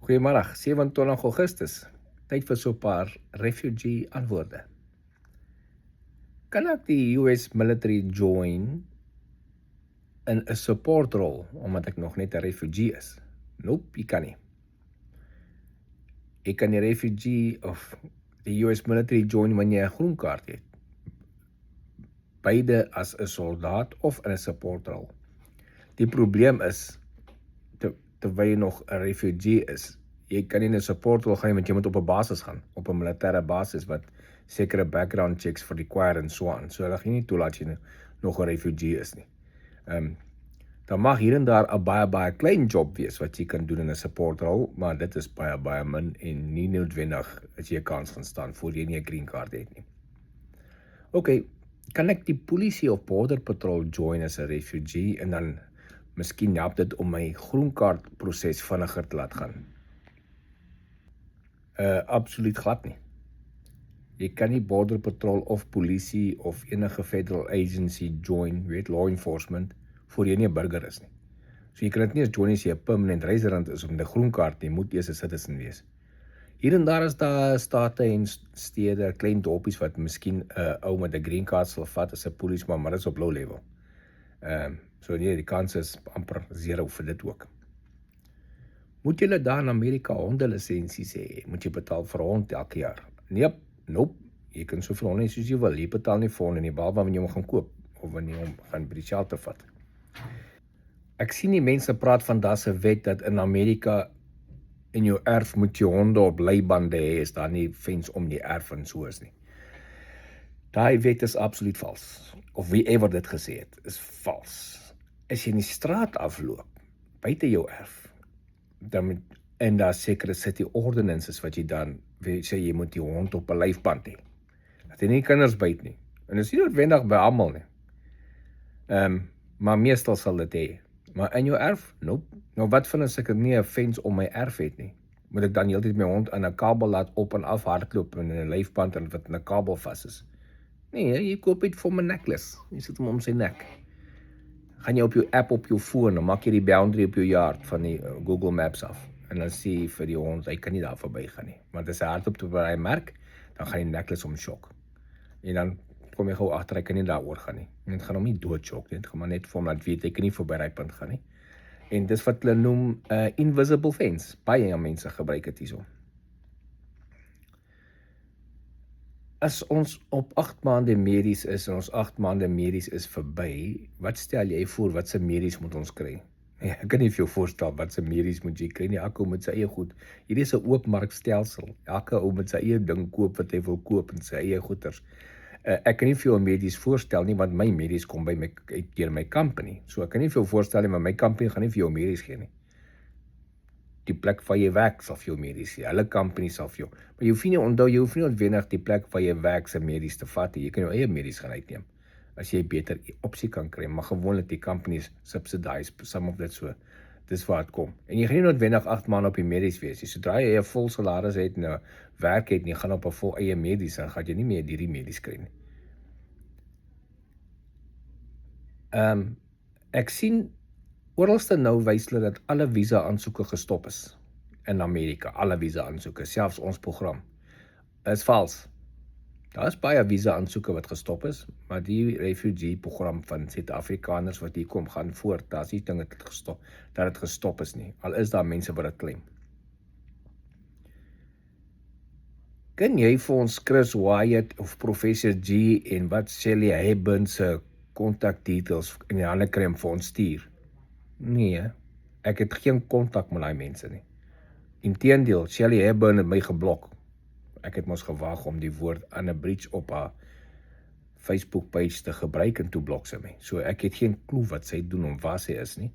Goeiemiddag, 27 Augustus. Tyd vir so 'n paar refugee antwoorde. Kan ek die US military join in 'n support rol omdat ek nog net 'n refugee is? Nope, jy kan nie. Jy kan die refugee of die US military join wanneer jy 'n groen kaart het. Beide as 'n soldaat of in 'n support rol. Die probleem is terwyl jy nog 'n refugee is, jy kan nie in 'n support rol gaan want jy moet op 'n basis gaan, op 'n militêre basis wat sekere background checks vir require en so aan. So hulle gaan nie toelaat jy nog 'n refugee is nie. Dan mag hier en daar 'n baie klein job wees wat jy kan doen in 'n support rol, maar dit is baie min en nie noodwendig as jy 'n kans gaan staan voor jy nie 'n green card het nie. Okay, kan ek die polisie of border patrol join as 'n refugee en dan miskien help dit om my groen kaart proses vinniger te laat gaan? Absoluut glad nie. Jy kan nie border patrol of polisie of enige federal agency join, law enforcement, voor jy nie 'n burger is nie. So jy kan dit nie as join as jy 'n permanent resident is of 'n groen kaart nie, moet eers 'n citizen wees. Hier en daar is daar state en stede, klein dorpies wat miskien 'n ou met 'n green card sal vat as 'n polisieman, maar dit is op low level. So nee, die kans is amper 0 vir dit ook. Moet julle daar in Amerika hondelisensies hê? Moet jy betaal vir 'n hond elke jaar? Nope. Jy kan soveel honde soos jy wil. Jy betaal nie vir honde nie, behalwe wanneer jy hom gaan koop of wanneer jy hom gaan by die shelter vat. Ek sien die mense praat van daar's 'n wet dat in Amerika in jou erf moet jy honde op leibande hê, is daar nie fence om die erf en so is nie. Daai wet is absoluut vals. Of wie ever dit gesê het, is vals. As jy in die straat afloop, buite jou erf, en daar sekere city ordinances wat jy dan sê jy moet die hond op 'n lyfband hê. Dat jy nie kinders byt nie. En dit is nie noodwendig by almal nie. Maar meestal sal dit hê. Maar in jou erf? Nope. Nou wat van as ek nie 'n fence om my erf het nie? Moet ek dan heeltyd my hond aan 'n kabel laat op en af hardloop en in 'n lyfband en wat in 'n kabel vas is? Nee, jy koop dit vir 'n necklace. Jy sit hom om sy nek. Gaan jy op jou app op jou foon, dan maak jy die boundary op jou yard van die Google Maps af. En dan sê jy vir die hond, hy kan nie daar verby gaan nie. Want as hy hardop te by merk, dan gaan die necklace om shock. En dan kom jy gou agter, hy kan nie daar oor gaan nie. En dit gaan hom nie dood shock nie, dit gaan maar net vir hom laat weet, hy kan nie verby daai punt gaan nie. En dis wat hulle noem invisible fence. Baie mense gebruik dit hierso. As ons op 8 maande medies is en ons 8 maande medies is verby, wat stel jy voor, wat se medies moet ons kry? Ek kan nie vir jou voorstel wat se medies moet jy kry nie, elke ou met sy eie goed. Hierdie is 'n oopmarkstelsel, elke ou met sy eie ding koop wat hy wil koop en sy eie goeders. Ek kan nie vir jou medies voorstel nie, want my medies kom by my deur my company. So ek kan nie vir jou voorstel nie, maar my company gaan nie vir jou medies gee nie. Die plek waar jy werk sal vir jou medies gee, hulle company sal vir jou. Maar jy hoef nie onthou, jy hoef nie noodwendig die plek waar jy werk se medies te vat nie. Jy kan jou eie medies gaan uitneem as jy beter opsie kan kry, maar gewoonlik die companies subsidize some of that so. Dis waar dit kom. En jy gaan nie noodwendig 8 maande op die medies wees nie. Sodra jy 'n vol salaris het en 'n werk het en jy gaan op 'n vol eie medies, dan gaan jy nie meer hierdie medies kry nie. Ek sien oralste nou wys hulle dat alle visa aansoeke gestop is in Amerika, alle visa aansoeke, selfs ons program. Is vals. Daar is baie visa aansoeke wat gestop is, maar die refugee program van Suid-Afrikaners wat hier kom gaan voort, daar is nie dinge dat dit gestop is nie, al is daar mense wat dit claim. Kan jy vir ons Chris Wyatt of Professor G en wat Shelly Hebben se kontak details in die hande kry om vir ons stuur? Nee, ek het geen kontak met daai mense nie. Inteendeel, Shelly Hebben het my geblok. Ek het mos gewaag om die woord unabridged op haar Facebook page te gebruik en toe blok sy my. So ek het geen klou wat sy doen of waar sy is nie.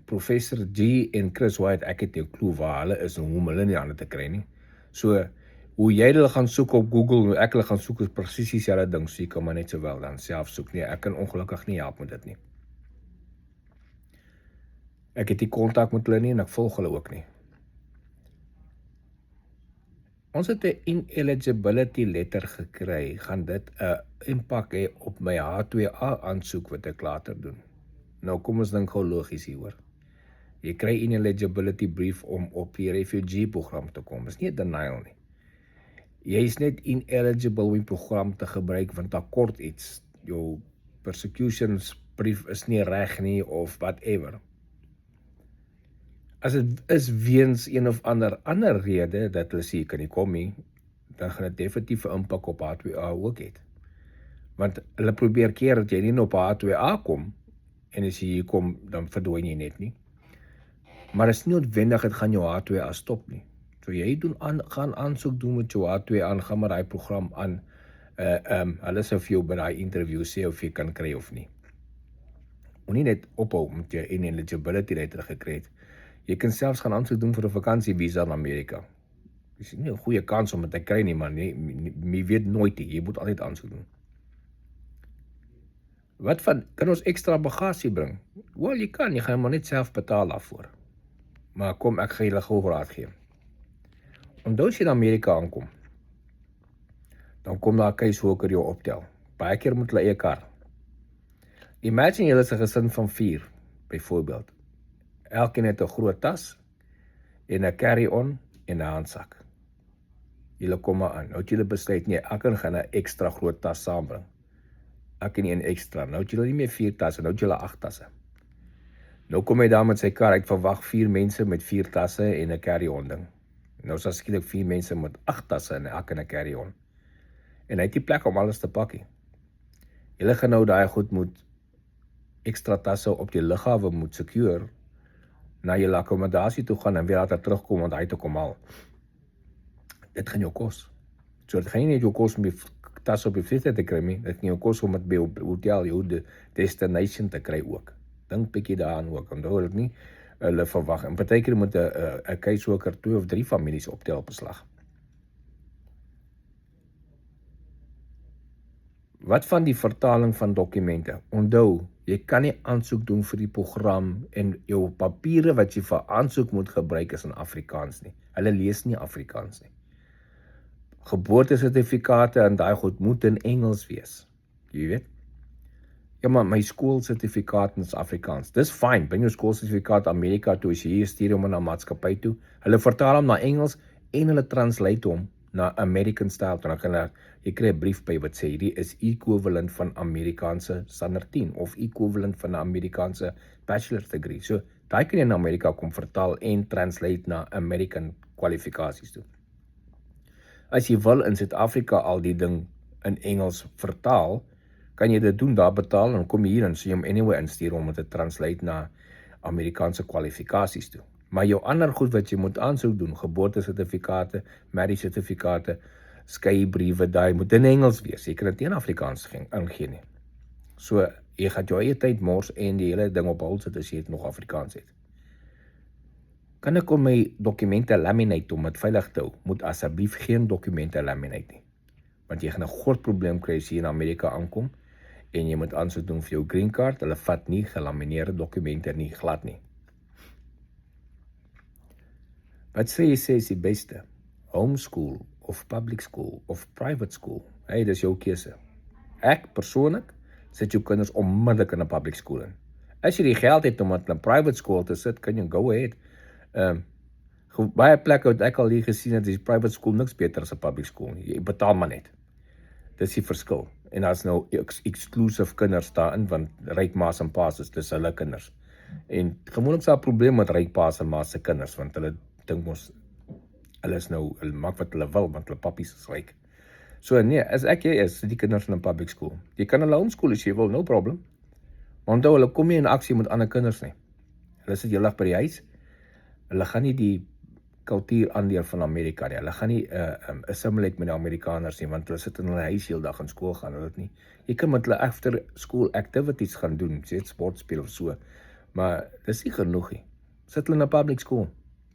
Professor G en Chris Wyatt, ek het nie klou waar hulle is en hoe om hulle nie aan te kry nie. So hoe jy hulle gaan soek op Google, hoe ek hulle gaan soek is presies dieselfde ding, so jy kan maar net sowel dan self soek nie. Ek kan ongelukkig nie help met dit nie. Ek het nie kontak met hulle nie en ek volg hulle ook nie. Ons het 'n ineligibility letter gekry, gaan dit 'n impak hê op my H2A aansoek wat ek later doen. Nou kom ons dink gou logies hieroor. Jy kry ineligibility brief om op die refugee program te kom. Dis nie 'n denial nie. Jy is net ineligible om die program te gebruik want daar kort iets. Jou persecutionsbrief is nie reg nie of whatever. As dit is weens een of ander rede dat hulle sê jy kan nie kom nie, dan gaan dit definitief 'n impak op H2A ook het. Want hulle probeer keer dat jy nie op H2A kom en as jy hier kom, dan verdwyn jy net nie. Maar dit is nie noodwendig dit gaan jou H2A stop nie. So jy gaan aansoek doen met jou H2A, gaan maar daai program aan. Hulle sal vir jou by daai interview sê of jy kan kry of nie. Moenie net ophou met jou ineligibility letter gekry het. Jy kan selfs gaan aansoek doen vir 'n vakansievisa in Amerika. Dis nie 'n goeie kans om dit te kry nie, man. Jy weet nooit nie. Jy moet altyd aansoek doen. Wat van, kan ons ekstra bagasie bring? Wel, jy kan, jy gaan maar net self betaal daarvoor. Maar kom, ek gaan julle gou raad gee. Onthou as jy in Amerika aankom, dan kom daar 'n caseworker jou optel. Baie keer moet hulle eie kar. Imagine julle is 'n gesin van 4, byvoorbeeld. Elkeen het 'n groot tas en 'n carry-on en 'n handsak. Julle kom maar aan. Nou het julle besluit, nee, elkeen gaan 'n ekstra groot tas saambring. Elkeen een ekstra. Nou het julle nie meer 4 tasse, nou het julle 8 tasse. Nou kom hy daar met sy kar, ek verwag 4 mense met 4 tasse en 'n carry-on ding. Nou is daar skielik 4 mense met 8 tasse en elkeen 'n carry-on. En hy het nie plek om alles te pak nie. Julle gaan nou daai goed moet ekstra tasse op die lughawe moet secure, na julle akkommodasie toe gaan en weer later terugkom om hy te kom haal. Dit gaan jou kos. So dit gaan nie net jou kos om die tas op die vliegtuig te kry nie, dit gaan jou kos om dit by jou hotel, jou destination te kry ook. Dink bietjie daaraan ook, onthou dit nie, hulle verwag, en partykeer moet 'n caseworker 2 of 3 families optel op beslag. Wat van die vertaling van dokumente? Onthou, jy kan nie aansoek doen vir die program en jou papiere wat jy vir aansoek moet gebruik is in Afrikaans nie. Hulle lees nie Afrikaans nie. Geboortesertifikate en daai goed moet in Engels wees. Jy weet? Ja, maar my skoolsertifikaat is Afrikaans. Dis fyn, bring jou skoolsertifikaat Amerika toe, as jy hier stuur hom na maatskappy toe. Hulle vertaal hom na Engels en hulle translate hom na American style. Dan gaan jy kry 'n brief by wat sê hierdie is equivalent van Amerikaanse standaard 10 of equivalent van 'n Amerikaanse bachelor's degree. So, daai kan jy na Amerika kom vertaal en translate na American kwalifikasies toe. As jy wil in Suid-Afrika al die ding in Engels vertaal, kan jy dit doen, daar betaal, en kom jy hier en sê jy hom anyway instuur om dit te translate na Amerikaanse kwalifikasies toe. Maar jou ander goed wat jy moet aansoek doen, geboortesertifikate, marriage-sertifikate, skeibriewe, daai moet in Engels wees. Jy kan dit nie in Afrikaans ingee nie. So, jy gaan jou eie tyd mors en die hele ding op hul sit as jy dit nog Afrikaans het. Kan ek om my dokumente laminate om dit veilig te hou? Moet asseblief geen dokumente laminate nie. Want jy gaan 'n groot probleem kry as jy in Amerika aankom en jy moet aansoek doen vir jou green card. Hulle vat nie gelamineerde dokumente nie, glad nie. Wat sê jy is die beste? Homeschool of public school of private school? Hey, dis jou keuse. Ek persoonlik sit jou kinders onmiddellik in 'n public school in. As jy die geld het om in 'n private school te sit, kan jy go ahead. Baie plekke wat ek al hier gesien het, is private school niks beter as 'n public school nie. Jy betaal maar net. Dis die verskil. En daar's nou exclusive kinders daarin, want ryk ma's en pa's is dis hulle kinders. En gewoonlik is daar 'n probleem met ryk pa's en ma's se kinders, want hulle dink mos hulle is nou, hulle maak wat hulle wil, want hulle pappies is ryk. So nee, as ek jy is, die kinders in 'n public school. Jy kan hulle homeschool as jy wil, no problem. Maar onthou, hulle kom nie in aksie met ander kinders nie. Hulle sit heeldag by die huis. Hulle gaan nie die kultuur aandeel van Amerika nie. Hulle gaan nie assimilate met die Amerikaners nie, want hulle sit in hulle huis heeldag in skool gaan hulle dit nie. Jy kan met hulle after school activities gaan doen, sê sport speel of so. Maar dis nie genoeg nie. Sit hulle in 'n public school.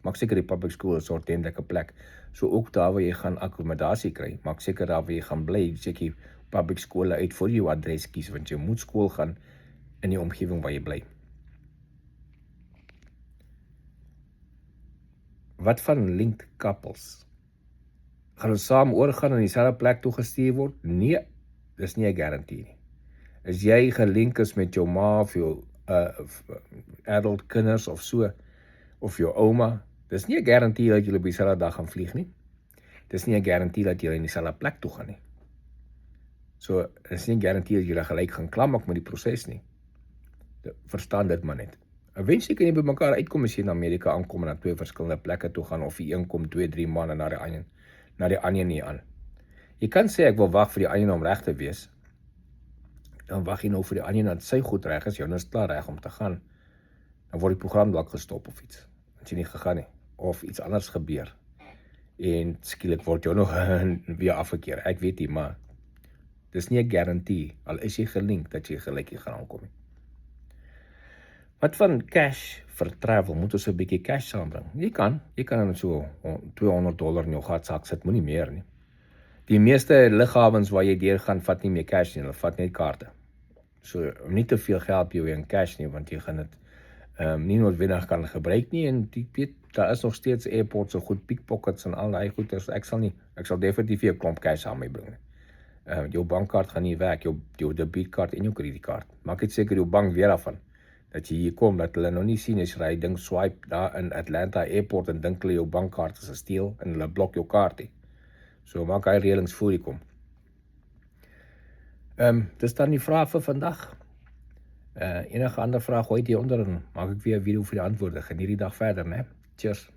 Maak seker die public school is 'n ordentlike plek. So ook daar waar jy gaan akkommodasie kry, maak seker daar waar jy gaan bly, check die public skole uit vir jou adres kies, want jy moet skool gaan in die omgewing waar jy bly. Wat van linked couples? Gaan ons saam oorgaan en dieselfde plek toe gestuur word? Nee, dis nie 'n garantie nie. As jy gelink is met jou ma of jou adult kinders of so, of jou ouma. Dis nie 'n garantie dat julle op dieselfde dag gaan vlieg nie. Dis nie 'n garantie dat julle in dieselfde plek toe gaan nie. So, dis nie 'n garantie dat julle gelyk gaan klammak met die proses nie. Verstaan dit maar net. Eventually kan jy by mekaar uitkom as jy in Amerika aankom en na 2 verskillende plekke toe gaan, of die een kom 2-3 maande na die ander nie aan. Jy kan sê ek wil wag vir die ander om reg te wees. Dan wag jy nou vir die ander dat sy goed reg is, jou is klaar reg om te gaan. Dan word die program dalk gestop of iets. As jy nie gegaan nie, of iets anders gebeur. En skielik word jou nog weer afgekeer. Ek weet nie, maar dis nie 'n garantie, al is jy gelink dat jy gelyk gaan aankom nie. Wat van cash vir travel? Moet ons 'n bietjie cash saambring? Jy kan so $200 in jou gatsak sit, moenie meer nie. Die meeste lughawens waar jy deur gaan, vat nie meer cash nie, hulle vat net kaarte. So, nie te veel geld by jou in cash nie, want jy gaan dit nie noodwendig kan gebruik nie, en jy weet, daar is nog steeds airports so goed, pickpockets en al die goeders. Ek sal definitief vir 'n klomp cash saam meebring. Jou bankkaart gaan nie werk, jou debietkaart en jou kredietkaart. Maak net seker jou bank weer daarvan, dat jy hier kom, dat hulle nou nie sien as jy ding swipe daar in Atlanta Airport en dink hulle jou bankkaart is gesteel en hulle blok jou kaart nie. So maak hy reëlings voor jy kom. Dis dan die vraag vir vandag. Enige ander vraag gooi dit hieronder en maak ek weer 'n video vir die antwoorde. Geniet die dag verder, né? Cheers.